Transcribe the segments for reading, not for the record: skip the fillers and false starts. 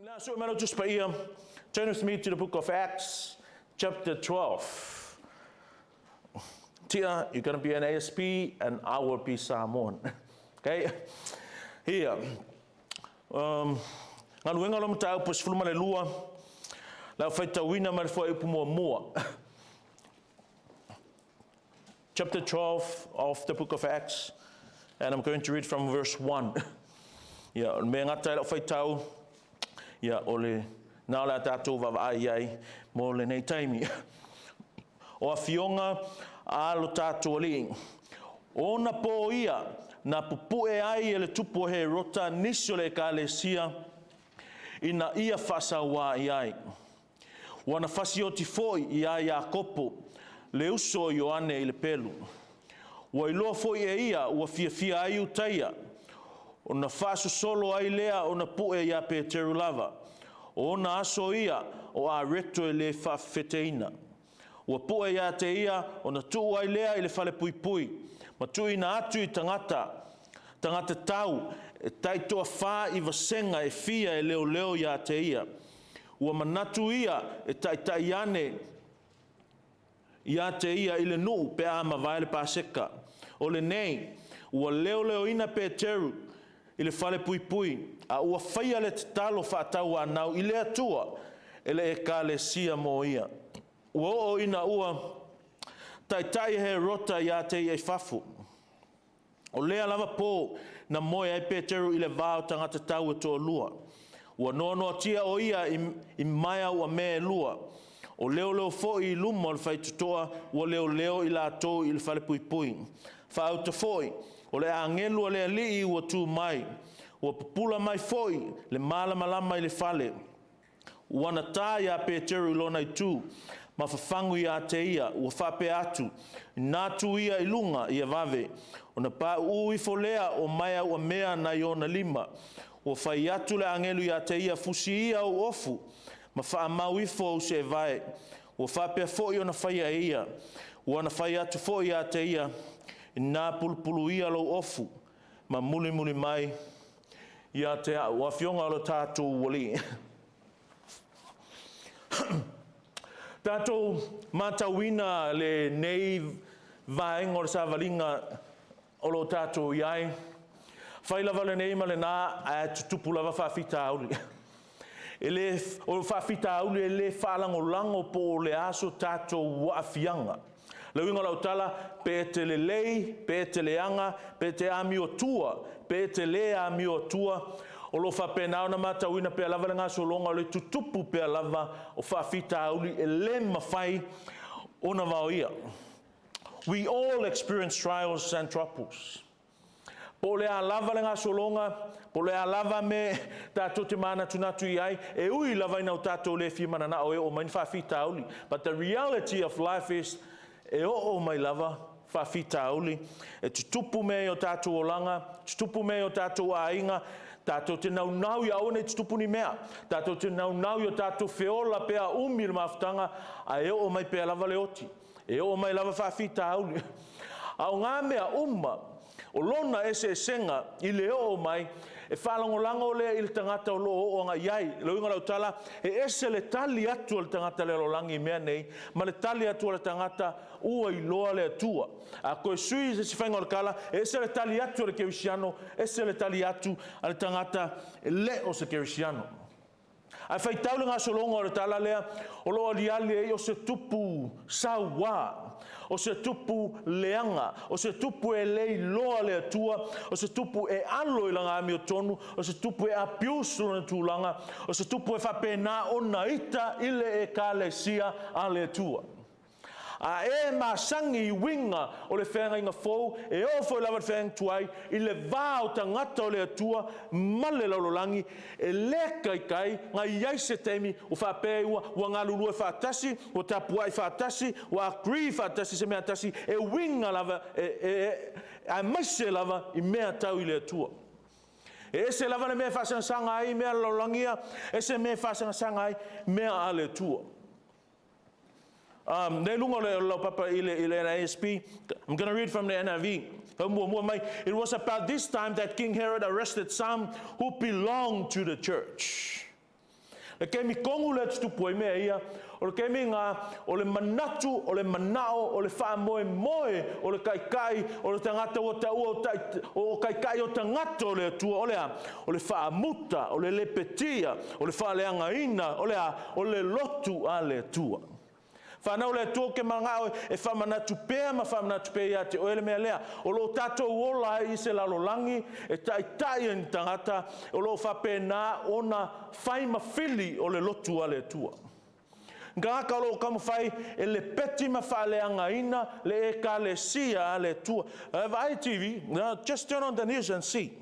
Now, so I'm just by here. Turn with me to the book of Acts, chapter 12. Tia, you're going to be an ASP, and I will be Samoan. Okay? Here. Ngan wenga lo mtau pos fulma le lua. La faita wina mar fo ipu mua. Chapter 12 of the book of Acts, and I'm going to read from verse 1. Yeah, me ngata la faitau. Yeah, ole na la tatou va ai mo le nei taimi. O afionga a lo tatou ling. Ona po ia na pupu e ai ele tupu he rota niso le kalesia ina ia fasa wa ai. Wana fasi o tifoi ia Yakopo le uso Ioane i le pelu. Wa ilo foi e ia ua fia ai utaia. Ona faso solo ai lea ona pue ia Peteru lava. Ona aso ia o a reto e le whawheteina. Ua pue ia te ia ona tuu ai lea i le whale pui pui. Ma tui na atu i tangata tau e taitoa wha i vasenga e fia e leo ia te ia. Ua manatu ia e taitai ane ia te ia i le nuu pe a mawaile paseka. O le nei, ua leo ina Peteru i le whale pui pui, a ua whaia le te talo whaatau anau i le atua, e le e ka le sia mo ia. Ua o ina ua, taitai he rota ia te i e whafu. O lea lava pō, na moe ai Peteru i le vāo tangata tau e tō lua. Ua noa tia o ia i maia ua me lua. O leo fo i luma o le whaitutoa, ua leo i la tō i le whale pui pui. Whaauta foi, o le angelu o le alii ua tū mai. Ua pupula mai foi, le malama i le whale. Ua na tā ia Peteru i lona i tū, ma whawhangu ia te ia, ua whape atu. Nā tū ia i lunga ia vave. O na pā ui folea o maia ua mea na i ona lima. Ua whai atu le angelu ia te ia fusi ia o ofu. Ma wha mau ifo au se vai. Ua whapea foi o na whai a ia. Ua na whai atu foi ia te ia. Nā pulupulu ia lo ofu. Ma muli mai. Ia te a. Ua fionga lo tātou wali. Tātou matawina le nei vaenga o le savalinga o lo tātou iai. Whailava le nei ma le nā a tutupu lava whawhita auli. O whawhita auli e le whalango po le aso tātou waafianga. Le winga lau tala, pe te le lei, pe te le anga, pe te ami o tua, pe te le ami o tua. O lo whapenao na matawina pe alava le ngā solonga o le tutupu pe alava o whawhita auli e le mawhai o na vau ia. We all experience trials and troubles. Po le alava le ngā solonga, po le alava me tātou te mana tunatu i ai, e ui lava ina o tātou le whimana na o e o maini whawhita auli. But the reality of life is, e o mai lava whawhita auli, e tutupu me o tātou o langa, tutupu me o tātou ainga, tātou te nau i aone tutupu ni mea, tātou te nau i o tātou whiola pea umi le mawhtanga, a e o mai pea lava le oti, e o mai lava whawhita auli. A o ngā mea o lona ese senga i le o mai, e whalango le i le tangata o loo o ngā iai, le inga lau tala, e ese le tali atu o le tangata le lolangi mea nei, ma le tali atu o le tangata ua i loa le atua. A koe sui se whainga o le kala, e ese le tali atu o le kerisiano, ese le tali atu a le tangata le o se kerisiano. Ai whai taule ngā solonga o le tala lea, o loa li ali e o se tupu sawa, o se tupu leanga, o se tupu e lei loa le atua, o se tupu e alo i langa ami o tonu, o se tupu e apiusu na tūlanga, o se tupu e whapena o na ita ile e ka le sia a le atua. A e masangi i winga o le whenga inga fōu, e o fōu lava le whenga tuai, i le vāo tangata o le atua, male laulolangi, e le kai, ngā iai se teimi, o whapea ua ngā lulu e whātasi, o tapua i whātasi, o akri whātasi se mea tasi, e winga lava, a maise lava i mea tau i le atua. E se lava le mea whasanga ai, mea laulangia, e se mea whasanga ai, mea a le atua. Nei lunga le papa i le ASP. I'm going to read from the NIV. It was about this time that King Herod arrested some who belonged to the church. Le kemi kongu le tupu mea ia, o le kemi ngā, o le manatu, o le manao, o le wha moe, o le kaikai, o le tangata o ta ua, o kaikai o tangata o le atua, o le wha muta, o le lepetia, o le wha leanga ina, o le lotu a le atua. Whanau le atua ke mangao e whamanatu pēa ma whamanatu pēa te oele mea lea. O lo tātou ola i se lalolangi e tai ni tangata o lo whapena ona whaima whili o le lotu a le atua. Ngaka lo kamu whai e le peti ma whaleanga ina le e ka le sia a le atua. Vai TV, just turn on the news and see.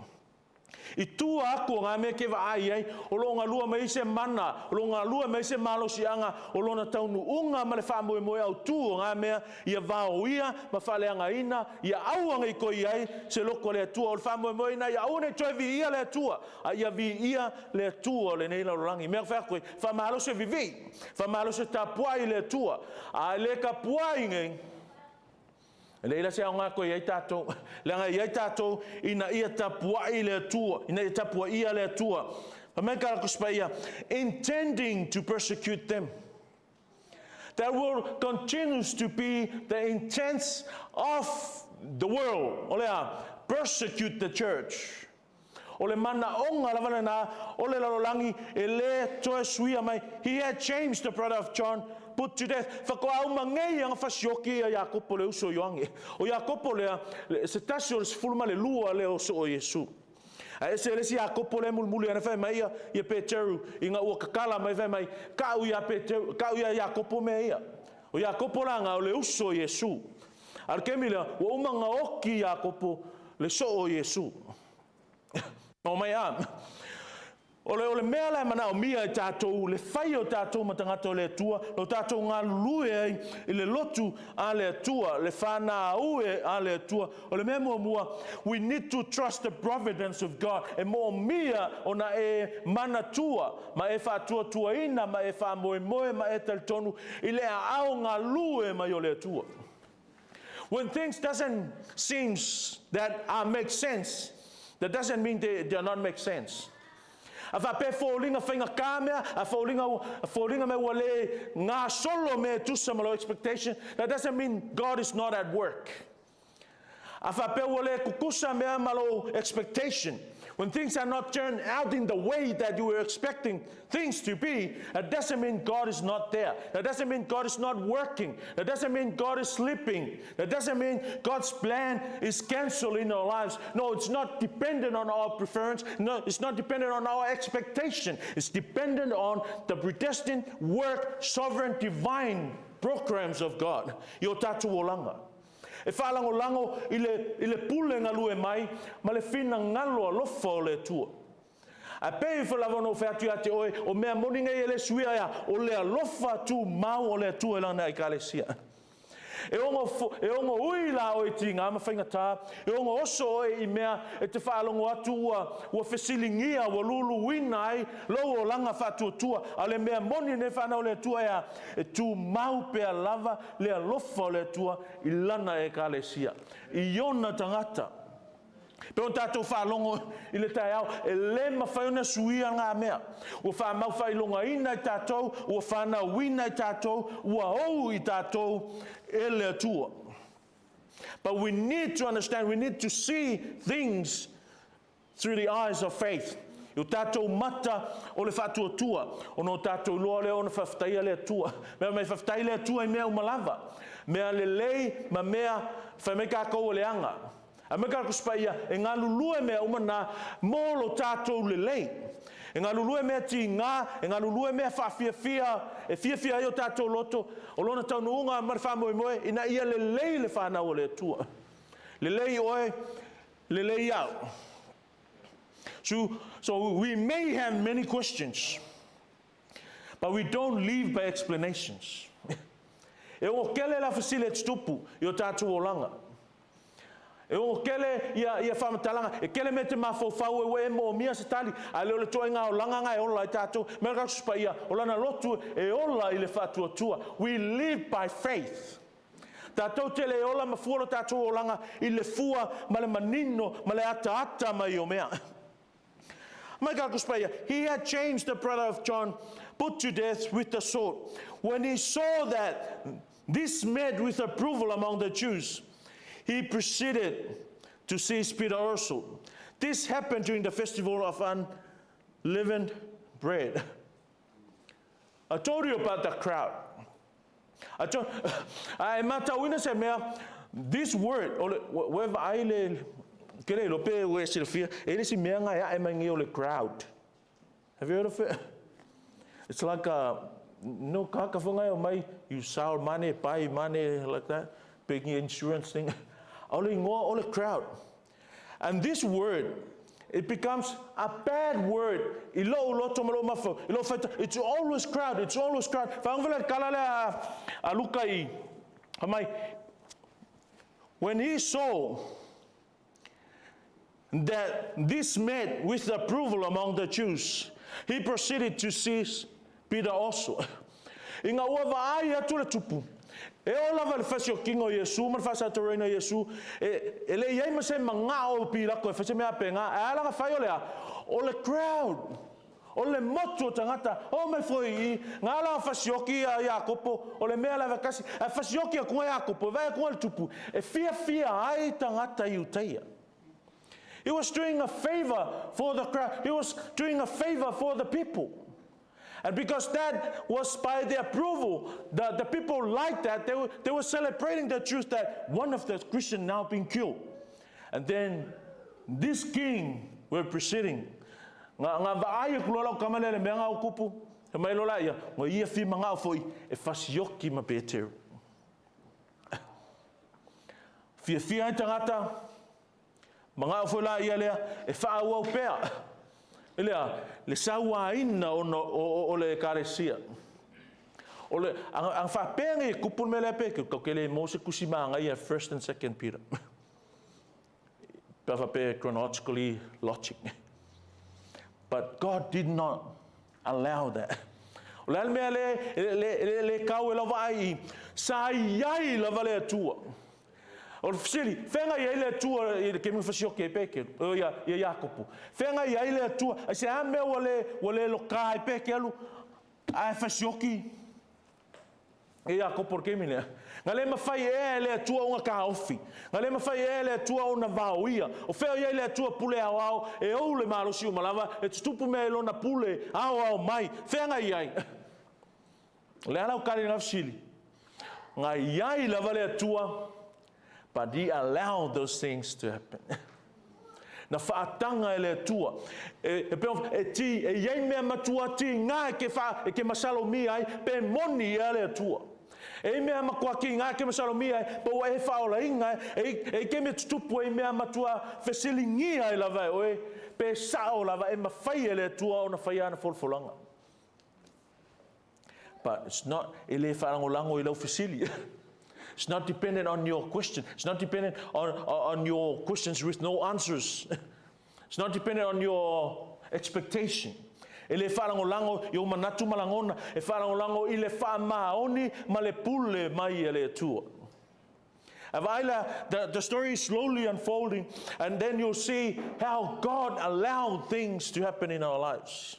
I tua ako ngā mea ke waai ai, o lo ngā lua mai se mana, o lo ngā lua mai se malo sianga, o lo na taunu unga ma le whamoe moe au tū o ngā mea, ia vāo ia, ma whaleanga ina, ia auanga i koi ai, se loko le atua, o le whamoe moe ina, ia auane toi vi ia le atua, a ia vi ia le atua le neila rolangi. Mea whakoe, whamalo se vivi, whamalo se tapuai le atua, a le ka puai ngei, leila se ngā koe iai tātou, leanga iai tātou ina ia tapua i le atua, ina ia tapua ia le atua. Pameka ko spaia, intending to persecute them. That will continues to be the intents of the world. Olea, persecute the church. Ole mana onga lavana na, ole lalolangi, ele toe suia mai. He had changed the brother of John, put to death. Whako au mangei anga whasioki a Iakopo le uso yoangi. O Iakopo lea, se tasi o le sifuluma le lua le oso o Yesu. E se lesi Iakopo le mulmuli ana whai mai ia Peteru, i ngā ua kakala mai whai mai, ka u ia Iakopo mea ia. O Iakopo langa o le uso o Yesu. Ar kemi lea, ua umanga oki Iakopo le so o Yesu. O mai am. Ole mea lai mana o mia e tātou, le whai o tātou matangata o le atua, no tātou ngā lue ai, i le lotu a le atua, le whana aue a le atua. Ole mea mua, we need to trust the providence of God. E mo mia o na e mana tua, ma e whātua tua ina, ma e wha moe, ma e talitonu, i le a au ngā lue mai o le atua. When things doesn't seem that make sense, that doesn't mean they do not make sense. A whape whōlinga whainga kāmea, a whōlinga me wale ngā solo me tusa malo expectation, that doesn't mean God is not at work. A whape wale kukusa mea malo expectation. When things are not turned out in the way that you were expecting things to be, that doesn't mean God is not there. That doesn't mean God is not working. That doesn't mean God is sleeping. That doesn't mean God's plan is cancelled in our lives. No, it's not dependent on our preference. No, it's not dependent on our expectation. It's dependent on the predestined work, sovereign, divine programs of God. Yo tatu olanga. E whalango i le pule ngalue mai, ma le whina ngalo alofa o le tua. A pei whalawano whātu ate oe, o mea moninga i le suia ia, o le alofa tu mau o le tua lana i kalesia. E ongo ui la o e ti ngā mawhainga tā, e ongo oso oe i mea e te whaalongo atu ua whesilingia ua lulu wina ai, lau o langa whātua tua, a le mea moni ne whanau le tua ea, e tu mau pea lava le alofa o le tua i lana e ka le sia. I ona tangata. Pero tātou whaalongo i le tai au, e le mawhaiona suia ngā mea. Ua whamau whailonga ina i tātou, ua whanau wina i tātou, ua ou i tātou e le atua. But we need to understand, we need to see things through the eyes of faith. I tātou mata o le whātua tua, o no tātou loa leo na whaftaia le atua. Mea mai whaftai le atua i mea umalava. Mea le lei, ma mea whaimeka kou o le anga. A me ka kuspaia e ngā lulue mea umana mōlo tātou le lei. E ngā lulue mea ti ngā, e ngā lulue mea whawhiawhia, e whiawhia i o tātou loto, o lona taunu unga mara whamoe moe, ina ia le lei le whanau o le atua. Le lei oe, le lei au. So we may have many questions, but we don't leave by explanations. E o kele la fasile tupu i o tātou o langa. E o kele ia whamatalanga, e kele me te mawhau e mo mia se tali, a leo le toa ngā o langa ngai ola i tātou, mea kakuspa ia, o lana lotu e ola i le whatua tua. We live by faith. Tātou te le ola mafuoro tātou o langa i le fua, ma le manino, ma le ata mai o mea. Mai kakuspa ia, he had changed the brother of John, put to death with the sword. When he saw that this met with approval among the Jews, he proceeded to seize Peter also. This happened during the festival of unleavened bread. I told you about the crowd. This word, wherever I crowd. Have you heard of it? It's like you sell money, buy money like that, big insurance thing. All the crowd. And this word, it becomes a bad word. It's always crowd. It's always crowd. When he saw that this met with approval among the Jews, he proceeded to seize Peter also. Inga ua ai atu le tupu. E o lava le fasio kingo Yesu, ma fasa torena Yesu. E le iai ma se manga o pila ko fase mea penga. E ala nga fai o lea. O le crowd. O le moto tangata. O me foi I. Nga ala fasioki a Iakopo. O le mea lava kasi. A fasioki a kunga Iakopo. Vai a kunga le tupu. E fia ai tangata I uteia. He was doing a favor for the crowd. He was doing a favor for the people. And because that was by the approval, the people liked that, they were celebrating the truth that one of the Christians now being killed. And then this king were proceeding. Nga vaaya kulola kamalele menga ukupu. Mai lola ia, ngo ia fi manga foi e fasioki ma Peter. Fia tangata manga foi la ia lea e fa au pea. Ilea, le saua ina o le karesia. O le, ang whapenge e kupun me le peke, ko ke le mose kusimanga I 1st and 2nd Peter. Pawhape chronologically logic. But God did not allow that. O le mea le kau e lava ai, sa iai lava le atua. O fsili, fenga ia ile tua I ke minga fasio ke peke, o ia Iakopo. Fenga ia ile tua, a se ame wale loka I peke alu, a fasioki. E Iakopo ke minga. Ngale mafai ele tua unga ka ofi. Ngale mafai ele tua una vauia. O feo ia ile tua pule au e o le marosi malava, e tupu me lona pule au mai. Fenga ia. Le ana o kari na fsili. Nga ia lava le tua. But he allowed those things to happen. Na whaatanga ele tua. Ti, iei mea matua ti ngā ke masalo mi ai, pe moni ele tua. E mea makua ki ngā ke masalo mi ai, pa ua e whaola inga, e ke me tutupu e mea matua whesilingi ai lava oe, pe sao lava e mawhai ele tua o na whai ana folfolanga. But it's not, ele wharangolango I lau whesili. It's not dependent on your question. It's not dependent on your questions with no answers. It's not dependent on your expectation. Ele wharangolango I o manatu malangona, e wharangolango I le whaamaoni ma le pule mai ele tua. The story is slowly unfolding, and then you'll see how God allowed things to happen in our lives.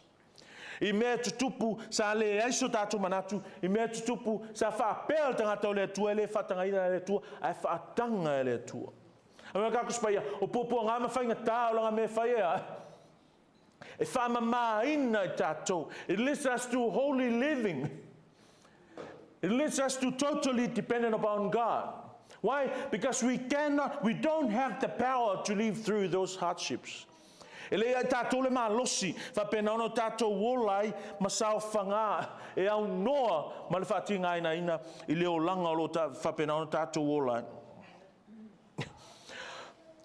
I mea tutupu sa le aiso tātou manatu, I mea tutupu sa whaapea tangata o le tua, le whatangaina le tua, ai whaatanga le tua. A mea kakuspaia, o pōpua ngā mawhainga tā o langa me whaia. E whaamamaina I tātou. It leads us to holy living. It leads us to totally dependent upon God. Why? Because we don't have the power to live through those hardships. E le tātou le malosi, whapena ono tātou wolai, masao whanga, e au noa, ma le whatinga ina, I leo langa o lo whapena ono tātou wolai.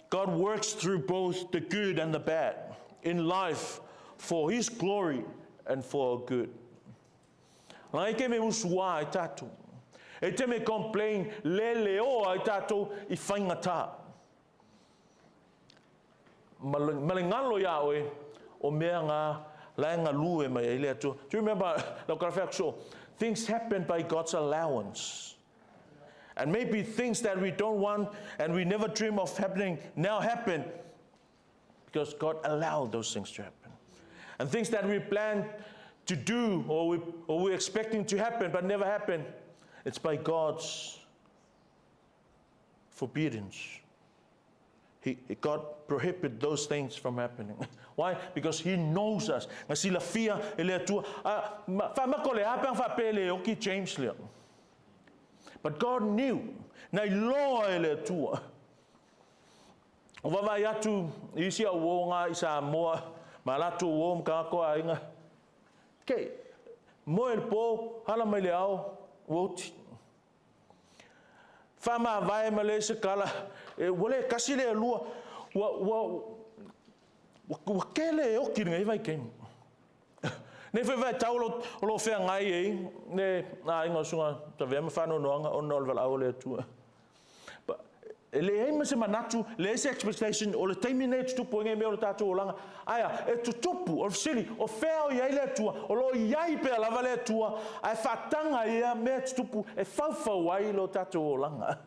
God works through both the good and the bad in life for His glory and for our good. Ngai ke me usua I tātou. E te me complain le leo I tātou I whaingata. Malingalo ya oe o mea ngā laenga lue mai ele atu. Do you remember things happen by God's allowance? And maybe things that we don't want and we never dream of happening now happen because God allowed those things to happen. And things that we plan to do, or we're expecting to happen but never happen, it's by God's forbiddance. God prohibited those things from happening. Why? Because He knows us. Ngasi la fia ele atua. Fa makole apang fa pele oki James le. But God knew. Na loa ele atua. O vai atu isi a wonga isa moa malatu wom ka ko ainga. Ke mo el po hala mai le au woti. Fama vai malese kala wole kasile lua wa kele o kiringa vai kem ne vai taulo lo fe ngai ne na inga sunga ta ve ma fano no anga onol val aule tu le ai se manatu le se expectation o le terminate tu poinge me o tatu olanga aya e tu tupu o sili o fe o ia ile tu o lo ia pe la vale tu ai fatanga ia me tupu e fa wai lo tatu olanga.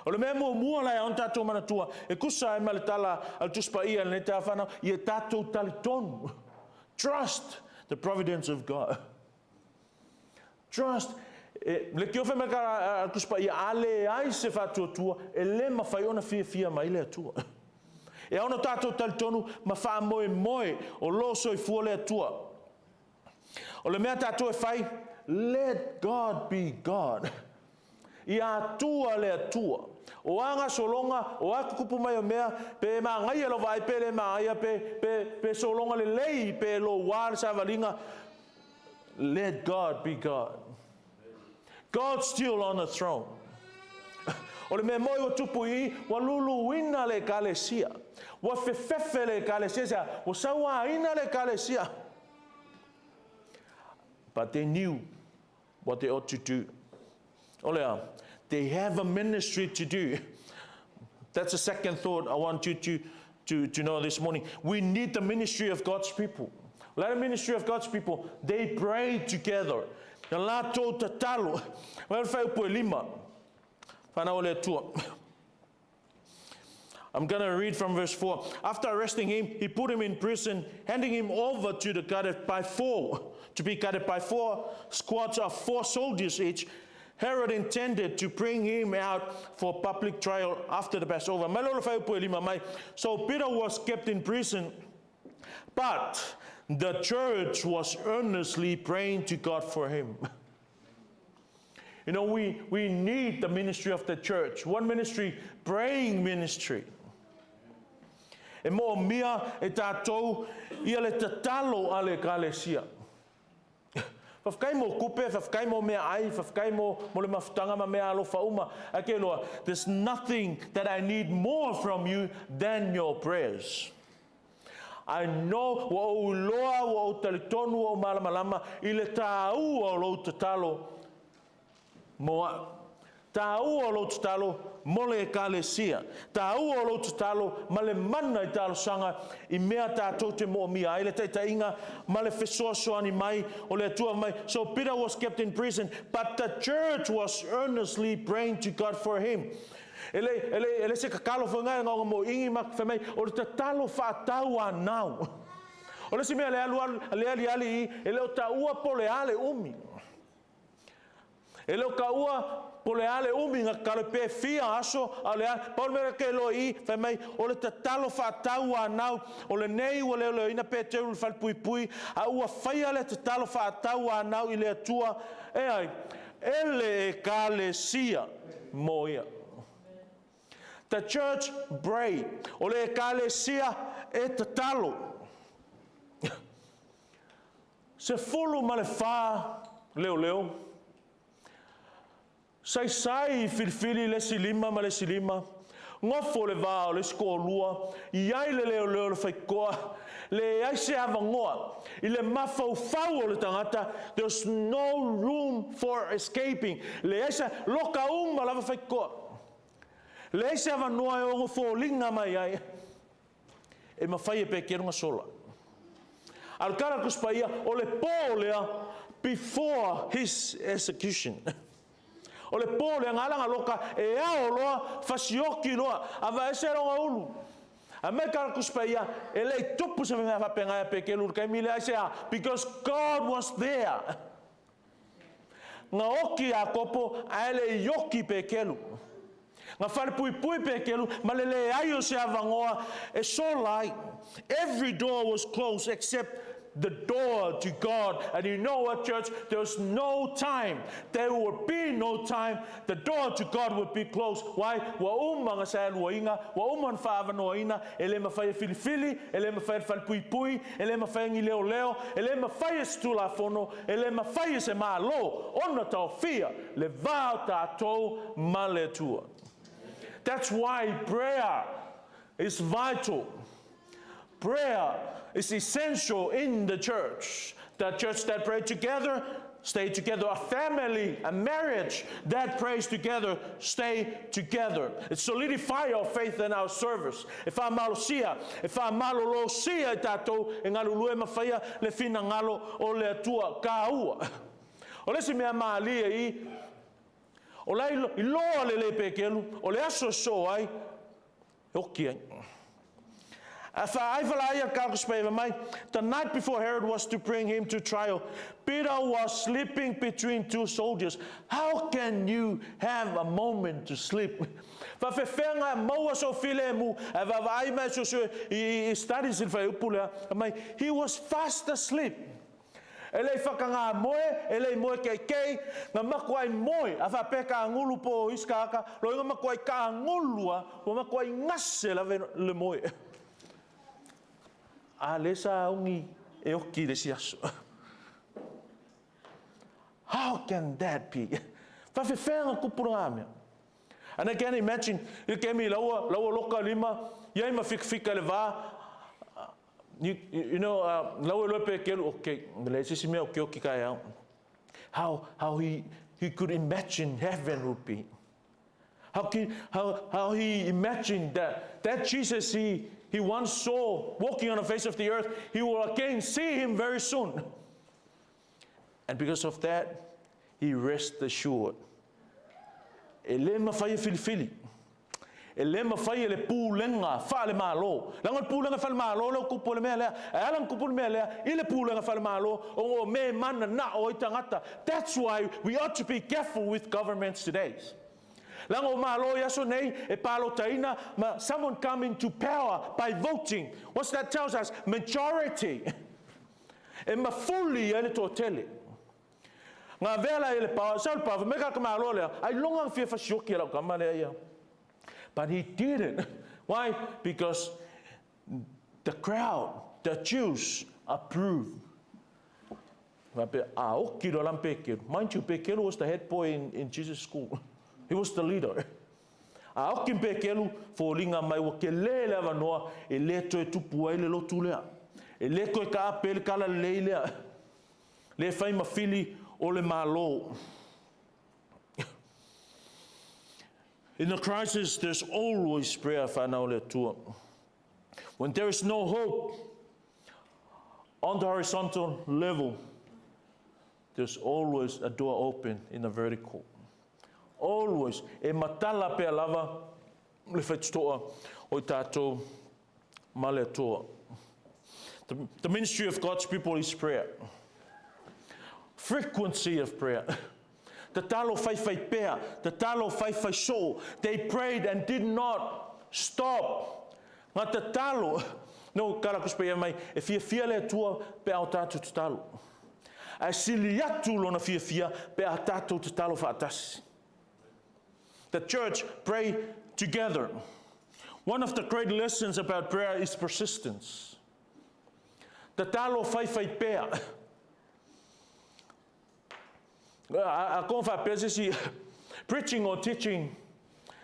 O le mea mua lai on tātou manatua, e kusa e maletala al tuspa ia le te awhana, i e tātou talitonu. Trust the providence of God. Trust. Le ki ofe meka al tuspa ia ale ai se whatua tua, e le mawhai ona fia mai le atua. E ona tātou talitonu, ma wha moe o loso i fua le atua. O le mea tātou e whai, let God be God. I atua le atua. O anga solonga, o aku kupu mai o mea, pe ma ngai alo vai pe le maia, pe solonga le lei, pe lo war sa valinga. Let God be God. God's still on the throne. O le mea moi o tupu I, wa lulu ina le kalesia. Wa fefefe le kalesia, wa sawa ina le kalesia. But they knew what they ought to do. Olea, they have a ministry to do. That's the second thought I want you to know this morning. We need the ministry of God's people. Let the ministry of God's people, they pray together. I'm going to read from verse 4. After arresting him, he put him in prison, handing him over to be guarded by 4 squads of 4 soldiers each. Herod intended to bring him out for public trial after the Passover. So Peter was kept in prison, but the church was earnestly praying to God for him. You know, we need the ministry of the church. One ministry, praying ministry. E mo mia e tātou ia le tatalo ale kalesia. Whafkai mo kupe, whafkai mo mea ai, whafkai mo le mafutanga ma mea alo whauma. Ake loa, there's nothing that I need more from you than your prayers. I know wa o loa, wa o talitonu, wa o malamalama, I le tāu o lo tatalo moa. Tāu o lo tatalo mole e kalesia. Tāu o lo tatalo ma le mana I talo sanga I mea tātou te mo mia. I le teita inga ma le fesoasoani mai o le atua mai. So Peter was kept in prison, but the church was earnestly praying to God for him. Ele se kakalo whangai ngā mo ingi mak whamai o le tatalo whaatau anau. O le si mea le ali I, ele o taua po le ale umi. Ele o ka ua po le ale umi ngā kalepe fia aso a le ale. Paul mera ke lo I, whamai, o le tatalo whaatau anau, o le nei ua leo ina pe teuru le whalpui a ua whaia le tatalo whaatau anau I le atua, e ai, ele e kalesia mo ia. The church prayed, o le e kalesia e tatalo. Se fulu ma le wha leo. Sai filfili le silima ma le silima. Ngofo le vao le skolua. Iai le leo le whaikoa. Le ai se avangoa. I le mafau o le tangata. There's no room for escaping. Le ai se loka uma lava whaikoa. Le ai se avanoa e ongo fo linga mai ai. E mawhai e pe kerunga sola. Alkara kuspaia o le pōlea before his execution. O le pōle ngalanga loka e ao loa fasioki loa ava ese ronga ulu A me karakus pa ia, ele tupu sa mga whapengaya pekelu kai mile aisea, because God was there. Nga oki a kopo, a ele yoki pekelu. Nga whare pui pui pekelu, malele aio se avangoa, e so lai. Every door was closed except the door to God. And you know what, church? There was no time. There would be no time. The door to God would be closed. Why? Wa umanga sa luainga, wa uman whaavanoaina, ele mawhai filifili, ele mawhai pui pui, ele mawhai ngi leo leo, ele mawhai stula fono, ele mawhai se malo, ona tau fia, le vau tātou male tua. That's why prayer is vital. Prayer is essential in the church. The church that pray together, stay together. A family, a marriage that prays together, stay together. It solidifies our faith and our service. If I'm malosia, if I'm malolosia tato, engalulue mafaya le fina ngalo o le tua kaua. O le si mea maalia I, o le iloa le pekelu, o le aso so ai, oki ai. The night before Herod was to bring him to trial, Peter was sleeping between two soldiers. How can you have a moment to sleep? He was fast asleep. Ele whakanga moe, ele moe kei kei, ngā makuai moe, a whapeka ngulu po iskaka, lo ngā makuai ka ngulua, o makuai ngase le moe. A lesa ungi e oki le siaso. How can that be? Whawhiwhenga kupuranga mea. And I can imagine, you came me laua loka lima, yai ma whikwhika le wā, you know, laua lope kelu, okay, le sisi mea oki oki kai au. How he could imagine heaven would be. How he imagined that Jesus he once saw walking on the face of the earth, he will again see him very soon. And because of that, he rests assured. Ele mawhai filifili. Ele mawhai le pūlenga whale malo. Langan pūlenga whale malo, lau kupu le mea lea. Alang kupu le mea lea, ile pūlenga whale malo, o me mana na o itangata. That's why we ought to be careful with governments today. Lango malo yaso nei e palo taina, someone come into power by voting. What's that tells us? Majority. E mafuli ele to tele. Nga vela ele pa, sal pa, meka ka malo le, ai longa fia fasioki la kama le ia. But he didn't. Why? Because the crowd, the Jews approved. Mind you, Pekelo was the head boy in Jesus' school. He was the leader. A okin pekelu fo linga mai wa ke le lava noa e le to e tupu ai le lotu lea. E le koe ka apele kala le lea. Le fai mawhili o le malo. In the crisis, there's always prayer whanau le tua. When there is no hope on the horizontal level, there's always a door open in the vertical. Always, e matala pe lava le whaitoa o tātou male toa. The ministry of God's people is prayer. Frequency of prayer. The talo whai pea, the talo whai so. They prayed and did not stop. Ngā te talo, no karakus pea mai, e fia le tua pe au tātou te talo. A sili atu lona fia pe a tātou te talo whaatasi. The church pray together. One of the great lessons about prayer is persistence. The talo whai pea. Preaching or teaching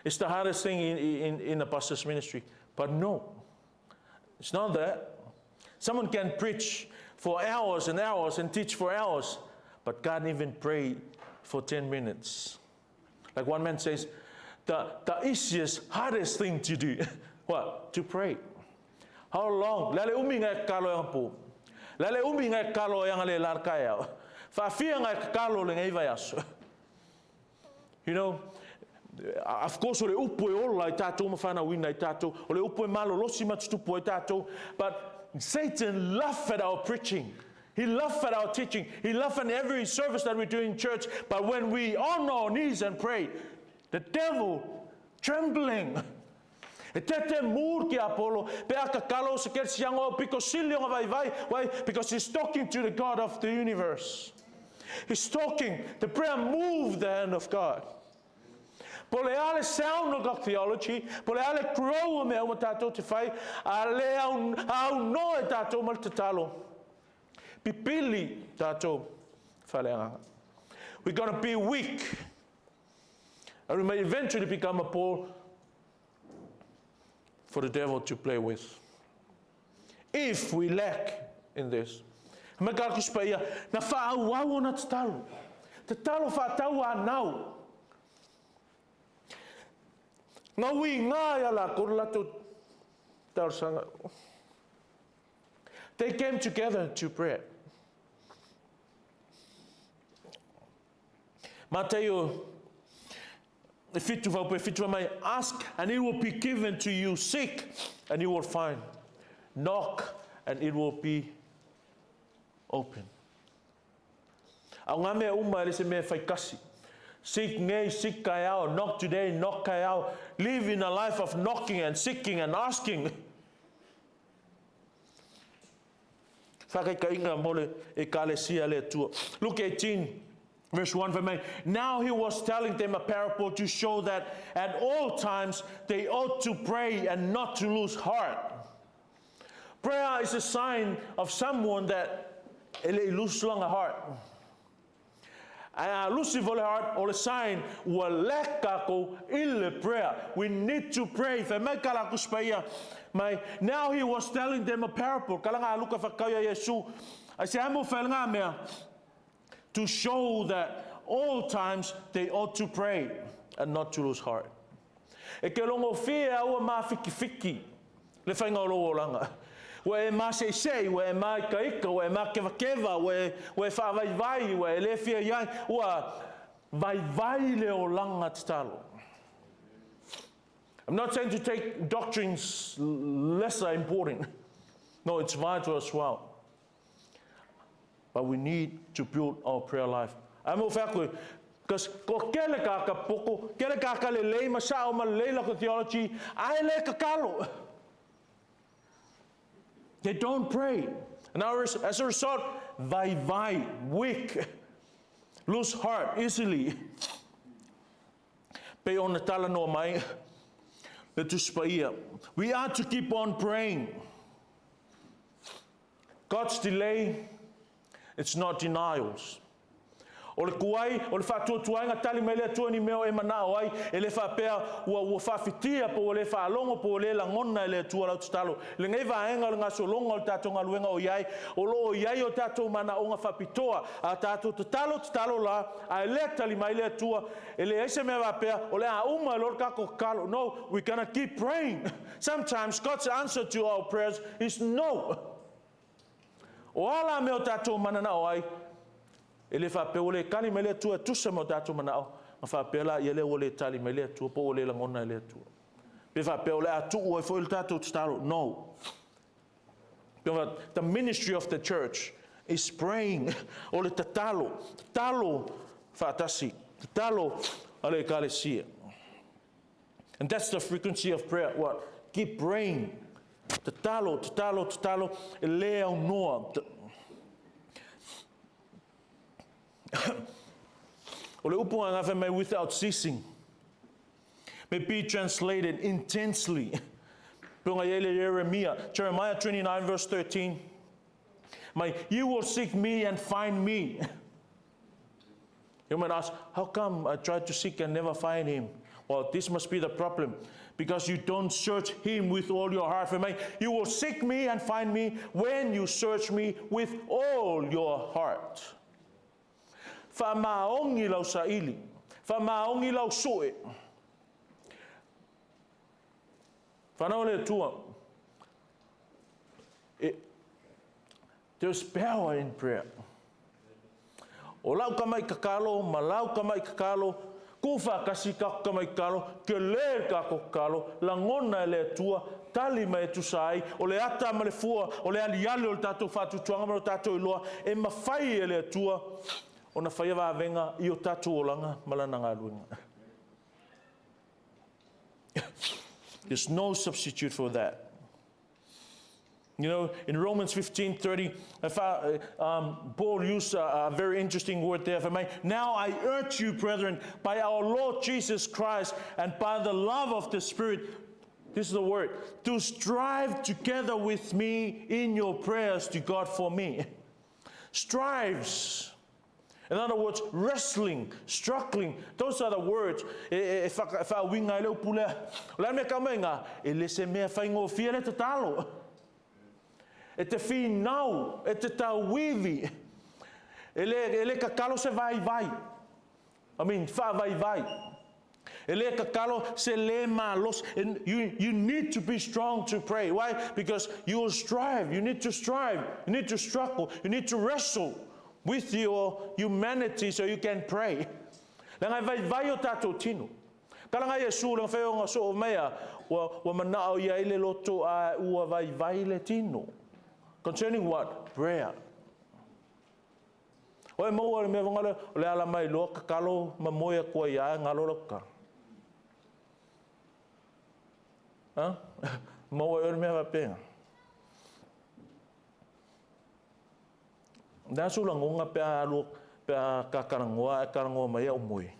is the hardest thing in a pastor's ministry. But no, it's not that. Someone can preach for hours and hours and teach for hours, but can't even pray for 10 minutes. Like one man says, the easiest, hardest thing to do, what? To pray. How long? Lale umi ngai kalo yang po. Lale umi ngai kalo yang ale lar kaya. Fa fia ngai kalo le ngai vai aso. You know, Of course, o le upu e ola I tātou mawhana wina I tātou, o le upu e malo losi matutupu I tātou, but Satan laughed at our preaching. He laughed at our teaching. He laughed at every service that we do in church. But when we on our knees and pray, the devil trembling. E tete mūr ki Apollo, pe aka kalo se ker siango piko silio vai vai, why? Because he's talking to the God of the universe. He's talking. The prayer moved the hand of God. Po le ale sound of God theology, po le ale grow me o tatou te fai, ale au no e tatou mal te talo. Pipili tatou whaleanga. We're going to be weak. And we may eventually become a Paul for the devil to play with. If we lack in this. Na whāau na te talo. Te talo whātau anau. Ngā ui ngā ala kore lato taurasanga. They came together to pray. Mateo, ask and it will be given to you. Seek and you will find. Knock and it will be open. Au ngā mea uma ele se mea whaikasi. Seek ngay, seek kai au. Knock today, knock kai au. Live in a life of knocking and seeking and asking. Whakaikainga mole e kalesia le tua. Luke 18. Verse 1 for me. Now he was telling them a parable to show that at all times they ought to pray and not to lose heart. Prayer is a sign of someone that ele lose long heart. And lose vole heart or a sign wa lekako ille prayer. We need to pray. Now he was telling them a parable. Kalanga luka fakaya Yesu. I say amo felnga mea. To show that all times they ought to pray and not to lose heart. E ke longo fia ua ma fiki le whainga o loo langa. Wa e ma sei, wa e ma ika, wa e ma keva, wa e whaavai, wa e le fia iai, ua vai le o langa te talo. I'm not saying to take doctrines lesser important. No, it's vital as well. But we need to build our prayer life. Amo whakui, because ko kele kaka poko, kele kaka le lei masao ma le lako theology, ai le kakalo. They don't pray. And as a result, vai, weak, lose heart easily. Pe ona tala no mai, le tuspaia. We are to keep on praying. God's delay, it's not denials. O le kuai, o le whatuatuanga tali mai lea tua ni meo e manao ai, e le whapea ua whawhitia po le whaalongo po le langona e le tua lau tatalo. Le ngai vaenga le ngaso longa o le tātou ngaluenga o iai, o lo o iai o tātou mana o ngā whapitoa, a tātou tatalo la, a le tali mai lea tua, e le eise mea whapea, o le a uma lor kako kalo. No, we're gonna keep praying. Sometimes God's answer to our prayers is no. O ala meo tātou manana o ai, ele whape ole kali me lea tua tusa mo tātou manao, ma whape la i ele ole tali me lea tua, po ole langona lea tua. Pe whape ole a tu oi fo il tātou tstaro, no. The ministry of the church is praying, ole tatalo whaatasi, tatalo ale kalesia. And that's the frequency of prayer, what? Keep praying. Tatalo, e lea o noa. O le upunga ngawhe mai without ceasing. May be translated intensely. Punga yele Jeremiah 29 verse 13. You will seek me and find me. You might ask, how come I tried to seek and never find him? Well, this must be the problem. Because you don't search him with all your heart. You will seek me and find me when you search me with all your heart. Whamaongi lau saili. Whamaongi lau soe. Whanau le tua. There's power in prayer. O lau kamai kakalo, ma lau kamai kakalo, Ko whakasi ka mai kalo, ke le ka ko kalo, la ngona le tua, tali mai tu sai, o le ata ma le fua, o le ali ale o le tatou whatutuanga ma le tatou iloa, e mawhai e le tua, o na whaia wa venga i o tatou olanga malananga luinga. There's no substitute for that. You know, in Romans 15:30, Paul used a very interesting word there for me. Now I urge you, brethren, by our Lord Jesus Christ and by the love of the Spirit, this is the word, to strive together with me in your prayers to God for me. Strives. In other words, wrestling, struggling, those are the words. If I wing I lo pule, let me come in. Elise me faingo fiele te talo. E te fi nau, e te tau wivi. Ele kakalo se vai. I mean, fa vai. Ele kakalo se le malos. You need to be strong to pray. Why? Because you will strive. You need to strive. You need to struggle. You need to wrestle with your humanity so you can pray. Langai vai o tatou tino. Kalanga Yesu lang feo nga so mea wa manao ia ile loto a ua vai le tino. Concerning what? Prayer. Oe mo le me vangale le ala mai lo kakalo mamoya ko ia ngalo loka. Ha? Mo e me va pe. Da su la ngonga pe lo pe karangoa mai o moi.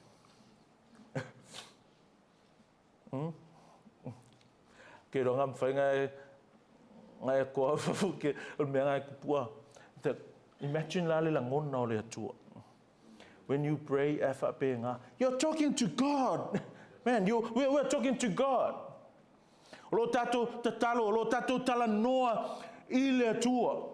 Ke ro ngam fa ngai ko ke o me ngai pua. Imagine la le ngona o le atua. When you pray afa pe nga, you're talking to God. Man, we're talking to God. Lo tato tatalo, lo tato tala noa ile atua.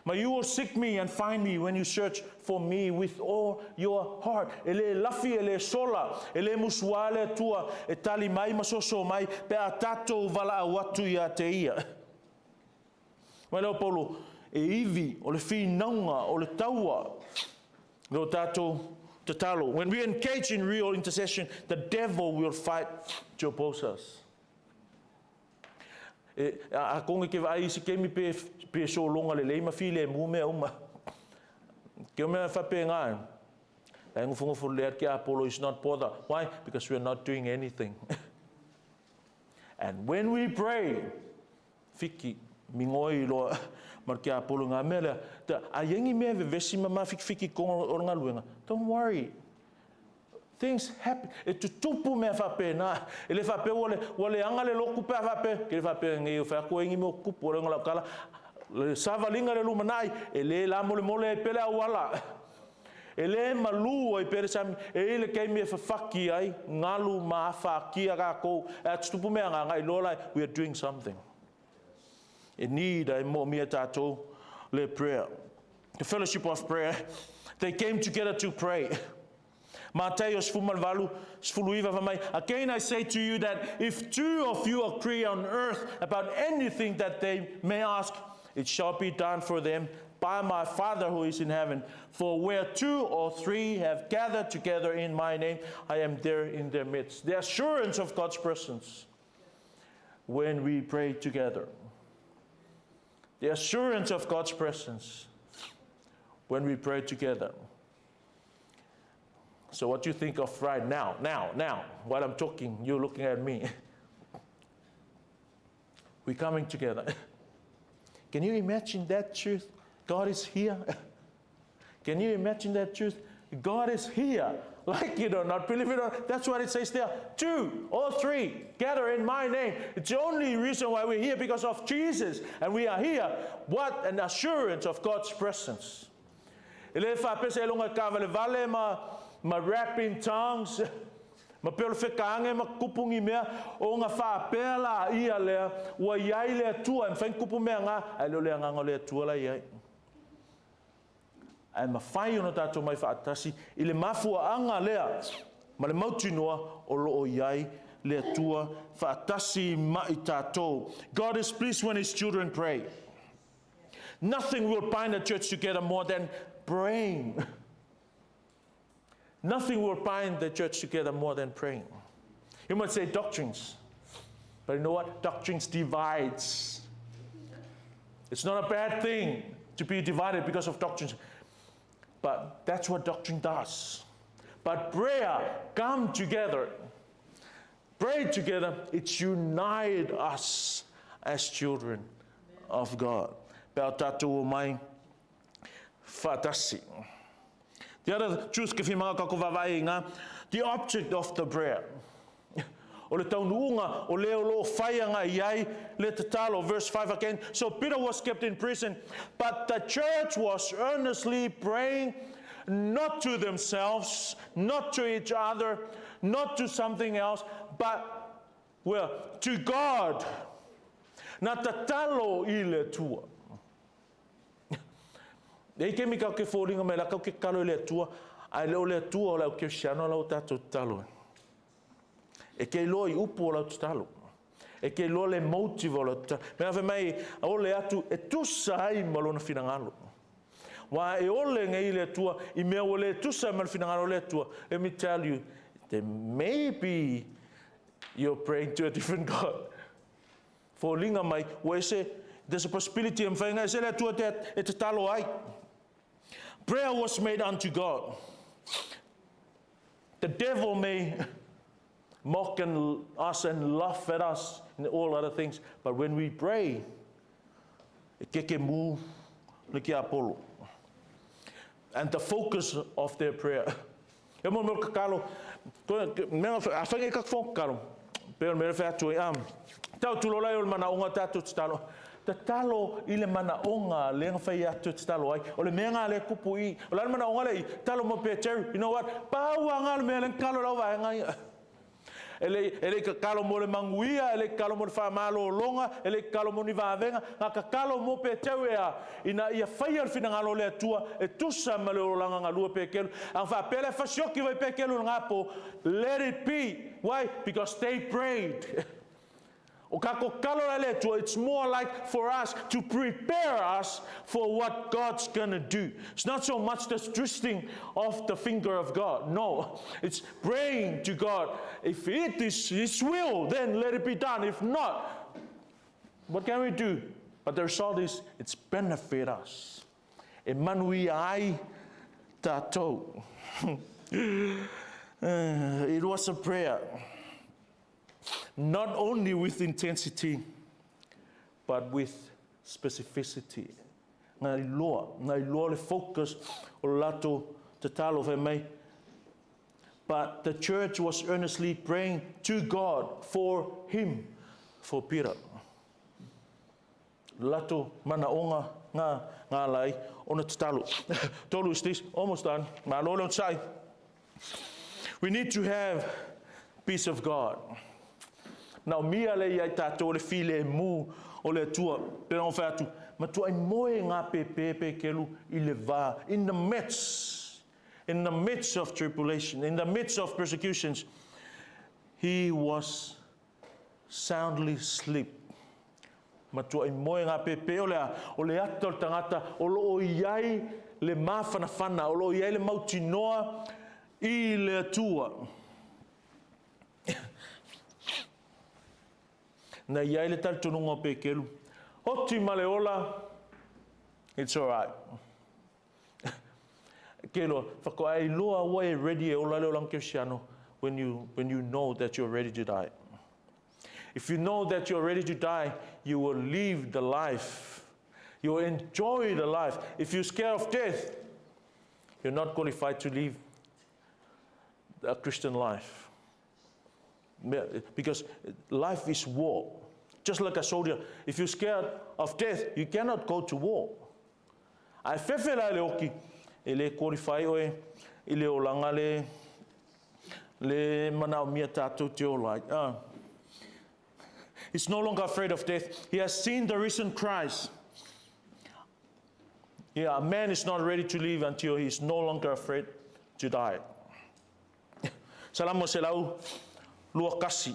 But you will seek me and find me when you search for me with all your heart. Ele lafi, ele sola, ele musuale tua, e tali mai masoso mai, pe a tatou vala watu ia te ia. Maleo Paulo, e ivi, o le whinaunga, o le taua, lo tatou tatalo. When we engage in real intercession, the devil will fight to oppose us. A konga ke vai si ke mi pe so longa le ma file mu me uma ke me fa pe nga ai ngu fu le ke Apollo is not bother. Why? Because we are not doing anything. And when we pray fiki mingoi lo mar ke Apollo nga mele ta ayengi me vesi mama fiki ko nga luenga. Don't worry. Things happen. E tu tupu me fa pena. Ele fa pe wole anga le loku pe fa pe. Ke fa pe ngi fa ko ngi mo kupu re ngala kala. Le sava linga le lumanai. Ele la mole pele awala. Ele malu ai pere sam ele ke me fa faki ai ngalu ma fa ki aga ko. E tu tupu me anga ngai lola we are doing something. In need I mo mi tato le prayer. The fellowship of prayer. They came together to pray. Mateus fumalvalu sfuluiva vamai. Again I say to you that if two of you agree on earth about anything that they may ask, it shall be done for them by my Father who is in heaven. For where two or three have gathered together in my name, I am there in their midst. The assurance of God's presence when we pray together. The assurance of God's presence when we pray together. So what you think of right now, while I'm talking, you're looking at me. We're coming together. Can you imagine that truth? God is here. Can you imagine that truth? God is here. Like it or not, believe it or not, that's what it says there. Two or three gather in my name. It's the only reason why we're here, because of Jesus. And we are here. What an assurance of God's presence. Ma rap in tongues, ma pelo fekange ma kupungi mea o nga fa pela ia le wa yai le tua en fen kupu mea nga ai lo le nga le tua la yai ai ma fai ona tato mai fa atasi ile mafua anga lea ma le mautinoa o lo o yai le tua fa atasi ma itato. God is pleased when his children pray. Nothing will bind the church together more than praying. Nothing will bind the church together more than praying. You might say doctrines, but you know what? Doctrines divides. It's not a bad thing to be divided because of doctrines, but that's what doctrine does. But prayer, come together, pray together, it's unite us as children of God. Pea tātou mai whātasi. The other truth ke whimanga kako wawai ngā, the object of the prayer. O le taununga, o leo lo whaianga iai, le te talo, verse 5 again. So Peter was kept in prison, but the church was earnestly praying, not to themselves, not to each other, not to something else, but, well, to God. Na te talo I le tua. Ei ke mi kau ke whōringa me la kau ke kalo I le tua, ai leo le tua o lau ke siano lau tātou talo. E ke loa I upo o lau talo. E ke loa le motive o lau talo. Me awhi mai, a ole atu, e tusa ai malona finangalo. Wa e ole ngai le tua, I mea o le tusa malona finangalo le tua. Let me tell you, that maybe you're praying to a different God. For linga mai, wa ese, there's a possibility of whainga, ese le tua te talo ai. Prayer was made unto God. The devil may mock us and laugh at us and all other things, but when we pray, e keke mu le ki apolo. And the focus of their prayer. E mo mo kakalo, me a whainga ka kakalo, pero me refer to tau tulolai o mana onga tātou talo. Te talo I le mana onga le ngawhai atu te talo ai. O le mea ngā le kupu I. O le mana onga le talo mo pia teru. You know what? Pāua ngā le mea le kalo rau vai ngai. Ele ka kalo mo le manguia, ele kalo mo le whamalo o longa, ele kalo mo ni vāvenga. Ngā ka kalo mo pia teru ea. Ina ia whai al whina ngalo le atua. E tusa ma le o langa ngā lua pia kelu. Ang wha pele whasioki vai pia kelu ngā po. Let it be. Why? Because they prayed. It's more like for us to prepare us for what God's gonna do. It's not so much the twisting of the finger of God. No, it's praying to God. If it is His will, then let it be done. If not, what can we do? But the result is, it's benefit us. E manui ai tātou. It was a prayer. Not only with intensity, but with specificity. Ngai loa le focus o lato te talo whai mai. But the church was earnestly praying to God for him, for Peter. Lato mana onga ngā lai ona te talo. Tolu is this, almost done. Ma lolo sai. We need to have peace of God. Now mia le ia tātou le file mu o le tua, pero on whātu, ma tua I moe ngā pepe kelu I le vā, in the midst of tribulation, in the midst of persecutions, he was soundly asleep. Ma tua I moe ngā pepe o le ato tangata, o lo iai le mawhanawhana, o lo iai le mautinoa I le tua. Na iai le tal tununga pe kelu. Hoti male ola, it's all right. Kelo, whako ai loa wai ready e ola leo lang kirsiano when you know that you're ready to die. If you know that you're ready to die, you will live the life. You will enjoy the life. If you're scared of death, you're not qualified to live a Christian life. Because life is war. Just like a soldier, if you're scared of death, you cannot go to war. Ai whewhera le oki, e le korifai oe, I le olanga le manao mia tātou te olai. He's no longer afraid of death. He has seen the risen Christ. Yeah, a man is not ready to live until he's no longer afraid to die. Salamo se lau lua kasi.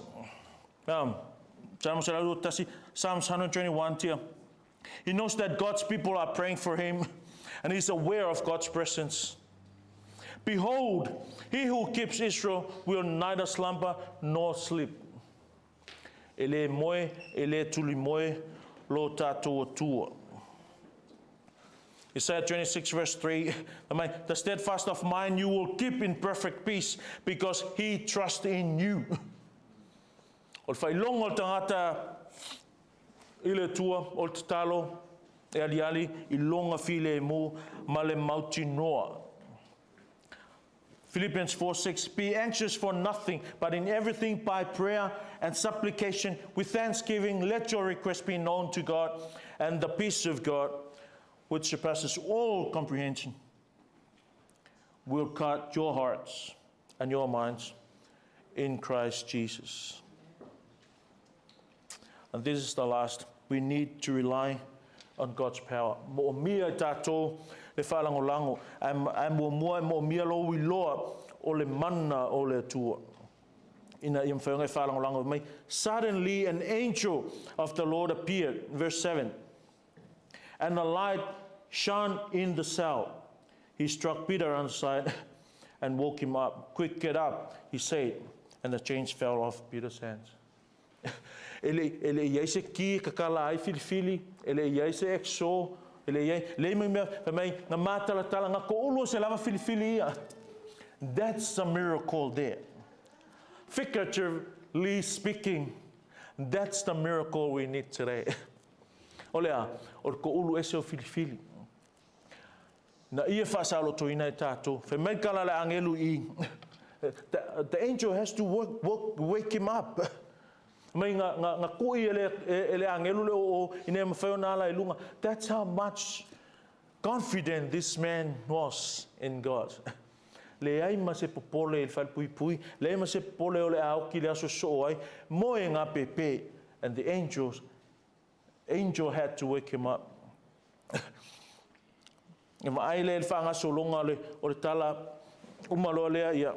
Psalms 121 here. He knows that God's people are praying for him, and he's aware of God's presence. Behold, he who keeps Israel will neither slumber nor sleep. Ele moe, ele tuli moe, lo tātou atua. Isaiah 26 verse 3, the steadfast of mind you will keep in perfect peace because he trusts in you. O le whailonga o tangata i le tua o te talo e aliali I longa file e mo ma le mauti noa. Philippians 4:6, be anxious for nothing, but in everything by prayer and supplication with thanksgiving let your requests be known to God, and the peace of God, which surpasses all comprehension, will guard your hearts and your minds in Christ Jesus. And this is the last. We need to rely on God's power. Mo mia tātou le whalangolango, mo mua mo mia lo I loa o le mana o le tua. Ina I mwhawanga whalangolango mai. Suddenly an angel of the Lord appeared, verse 7. And a light shone in the cell. He struck Peter on the side and woke him up. Quick, get up, he said, and the chains fell off Peter's hands. Ele iai se ki kakala ai filifili, ele iai se exo, ele iai le mai nga matala tala nga ko ulo se lava filifili ia. That's a miracle there. Figuratively speaking, that's the miracle we need today. Olea, or ko ulu ese o filifili. Na ia whaasalo toina I tātou. Fe mai kala le angelu I. The angel has to wake him up. Mai nga kui ele angelu le o ine mawhao na ala ilunga. That's how much confident this man was in God. Le ai ma se popole il fal pui pui, le ai ma se popole o le au ki le aso so ai, mo e ngā pepe, and the angel had to wake him up. E ma ai le il whanga so longa le o le tala umalo lea ia.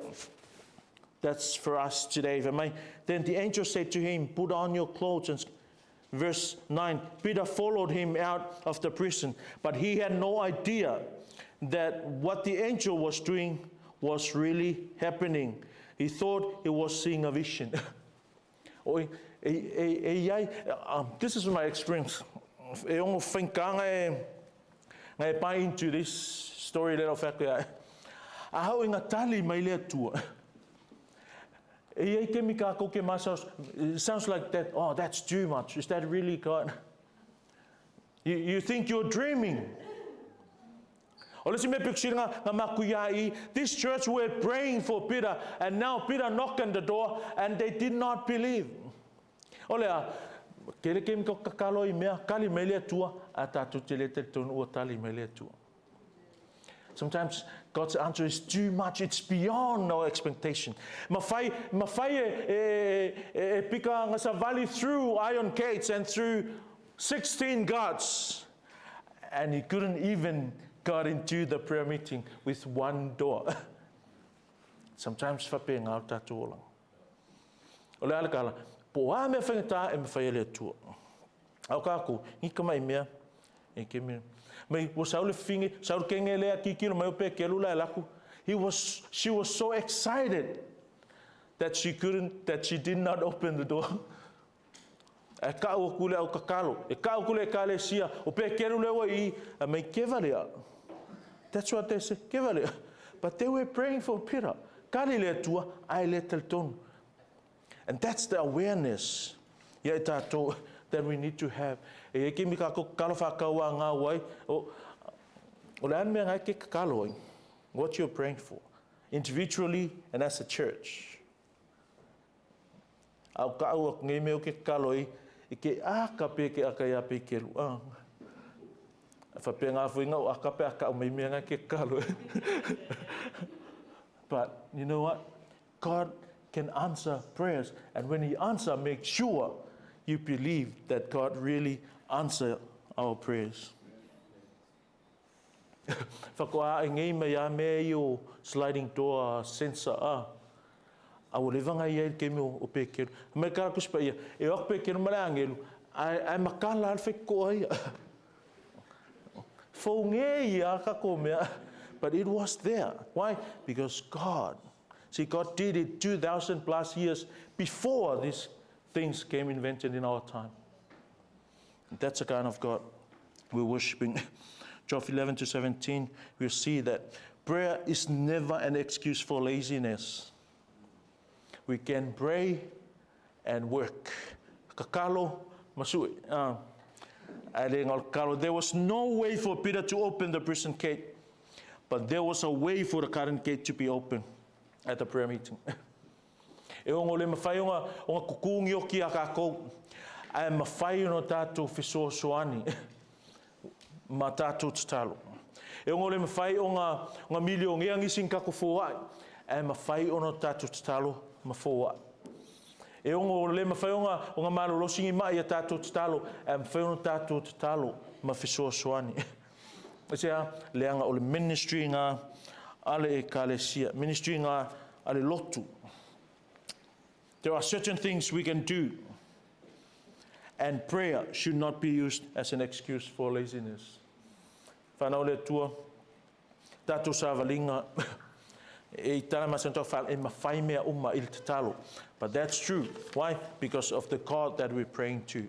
That's for us today. Then the angel said to him, put on your clothes. And verse 9, Peter followed him out of the prison, but he had no idea that what the angel was doing was really happening. He thought he was seeing a vision. This is my experience. I buy into this story little fact. How inga tali mai le tua. It sounds like that. Oh, that's too much. Is that really God? You think you're dreaming. This church were praying for Peter, and now Peter knocked on the door, and they did not believe. Sometimes God's answer is too much. It's beyond our expectation. Mafai pika ngasavali through iron gates and through 16 guards, and he couldn't even got into the prayer meeting with one door. Sometimes fape ngau tatu olang. Ole ala kala po a me whangata e me whai ele tua. Au kako I kamai mea e ke mea. Mai wo saule fingi saule kenge lea kikilo mai ope ke lula laku. She was so excited that she did not open the door. E ka o kule au kakalo, e ka o kule kale sia, o pe ke lula wa I mai kevalea. That's what they say, kevalea. But they were praying for Peter. Kali le tua ai le telton. And that's the awareness that we need to have. E ke mi ka ko kalo fa ka wa nga wai o le me nga ke kalo what you're praying for individually and as a church. Au ka o ngai me o ke kalo I ke a ka pe ke a ka ya pe ke lu a fa pe nga fu nga o ka pe ka o me me nga ke kalo. But you know what? God can answer prayers, and when He answers, make sure you believe that God really answers our prayers. Whakoa ngai mai a me o sliding door sensor a au levanga ia ke me o pekero. Me ka ku spa ia e o pekero mala angelu ai makala al fe ko ia. Fo ngai ia ka ko me but it was there. Why? Because God did it 2,000 plus years before these things came invented in our time. That's the kind of God we're worshiping. John 11-17, we'll see that prayer is never an excuse for laziness. We can pray and work. Kakalo masui. There was no way for Peter to open the prison gate, but there was a way for the current gate to be open at the prayer meeting. E o ngole mawhai o ngā kukungi o ki a kākou, ai mawhai no tātou whisoasoani, ma tātou tatalo. E o ngole mawhai o ngā milio ngeangisin kako fōai, ai mawhai o no tātou tatalo ma fōai. E o ngole mawhai o ngā malolosingi mai a tātou tatalo, ai mawhai o no tātou tatalo ma whisoasoani. Sea leanga o le ministry ngā ale e kalesia, ministry ngā ale lotu. There are certain things we can do, and prayer should not be used as an excuse for laziness. Whanau le tua, tātou sa walinga, e tala masantau whal e mawhai mea uma il tatalo. But that's true. Why? Because of the God that we're praying to.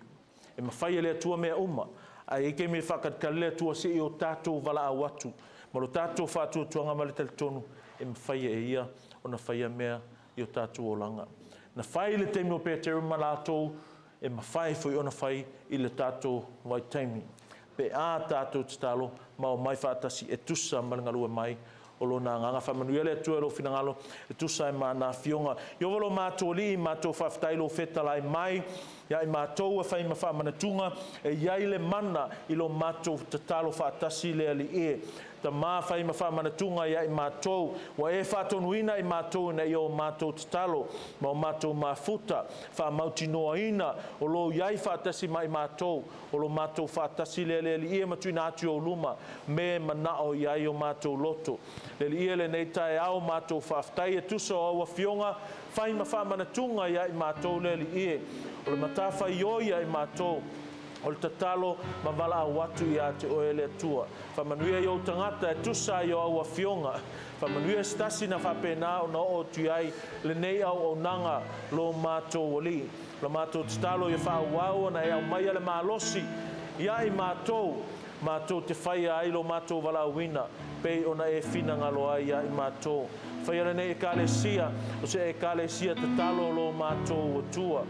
E mawhai le tua mea uma. Ai eke me whakatkale le tua se i o tātou wala a watu. Maro tātou whātua tuanga malitel tonu, e mawhai e ia o na whaia mea i o tātou o langa. Na whai le teimi o Pēteru malātou, e mawhai fui o na whai i le tātou wai teimi. Pe a tātou tatalo, ma o mai whātasi e tusa malingalua mai, o lo nā nganga whamanuia le atua e lo whinangalo, e tusa e mā nā whionga. I ovalo mātou li, mātou whawhtailo whetalai mai, ia i mātou a whai mawhamanatunga, e iai le mana i lo mātou tatalo whātasi le ali e. Ta mā whai mawhamanatunga ia i mātou, wa e whātonuina i mātou na i o mātou tatalo, ma o mātou mafuta, whamauti noa ina, o lo iai whātasi mai mātou, o lo mātou whātasi le ali e matuina atu o luma, me manao iai o mātou loto. Le li e le nei tae au mātou whaftai e tusa o aua whionga, whai mawhamanatunga ia i mātou le li e, o le matawhai oia i mātou, o le tatalo ma wala a watu i a te oe le atua. Whamanuia i o tangata e tusa i o aua whionga. Whamanuia stasi na whapena o na o tuiai le nei au o nanga lo mātou wali. Lo mātou tatalo i whauau na e au mai ale mālosi. Ia i mātou te whai ai lo mātou wala wina. Pei ona e whina ngaloa ia i mātou. Whai ale nei e kālesia, o se e kālesia tatalo lo mātou o tua.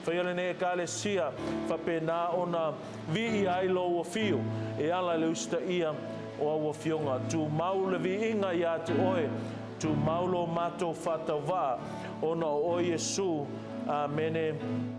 Whaiale ne e kālesia, whapena ona vi i ailo o fio, e ala le usta ia o aua fionga. Tu mau le vi inga ia te oe, tu mau lo mātou whātawā, ona o Iesu. Amen.